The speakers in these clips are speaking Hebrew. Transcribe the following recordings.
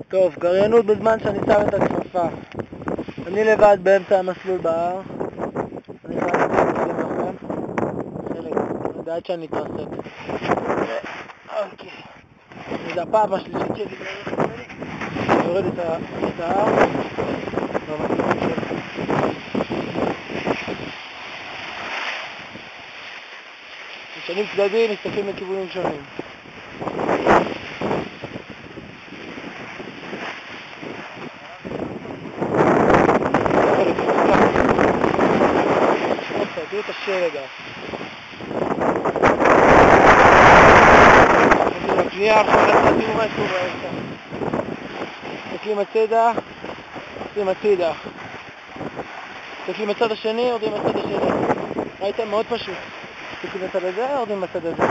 טוב, קריינות בזמן שאני שם את הכפפה. אני לבד באמצע המסלול בהר. אני חייב להצטלם לכם. חלק, אני יודעת שאני אתרסק. אוקיי. זה הפעם השלישית שלי בערך ממני. אני יורד את ההר. במסלול שלי. משנים צדדים, מסתכלים לכיוונים שונים. תראו את השלג. שנייה אחת, תראו מה יש פה באמצע. מסתכלים הצידה, יורדים הצידה. מסתכלים בצד השני, יורדים בצד השני. ראיתם? מאוד פשוט. מסתכלים בצד הזה, יורדים בצד הזה.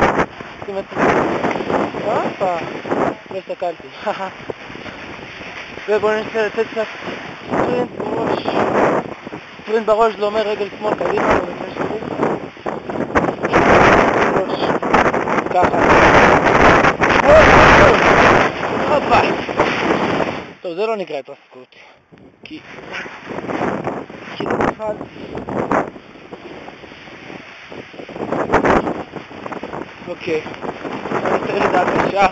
מסתכלים בצד הזה. הופה, לא הסתכלתי. ובואו ננסה לתת קצת ספרינט בראש. ספרינט בראש זה אומר רגל שמאל קדימה, במקרה שלי. בראש. ככה. הופה. טוב, זה לא נקרא התרסקות. כי זה בכלל. אוקיי. אני אצטרך לדעת קשה.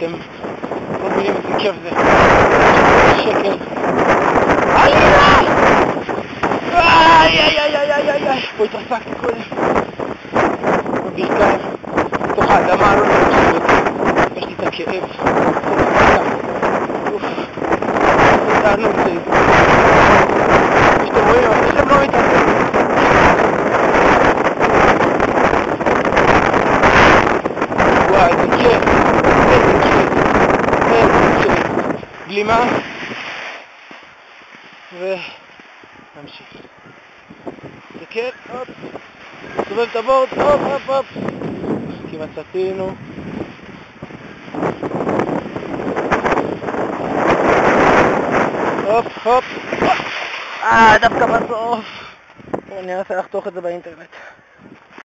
אתם לא מבינים איזה כיף זה. שקל. עלילה! איי! פה התרסקתי קודם. בברכיים. בתוך האדמה לא נראה. יש לי את הכאב. אוף. זה תענוג זה. שאתם רואים, אבל לכם לא מתעסק. וואי, זה כיף. גלימה ונמשיך. תקל, הופ, סובב את הבורד, הופ. כמעט סטינו. הופ. דווקא בסוף. אני אנסה לחתוך את זה באינטרנט.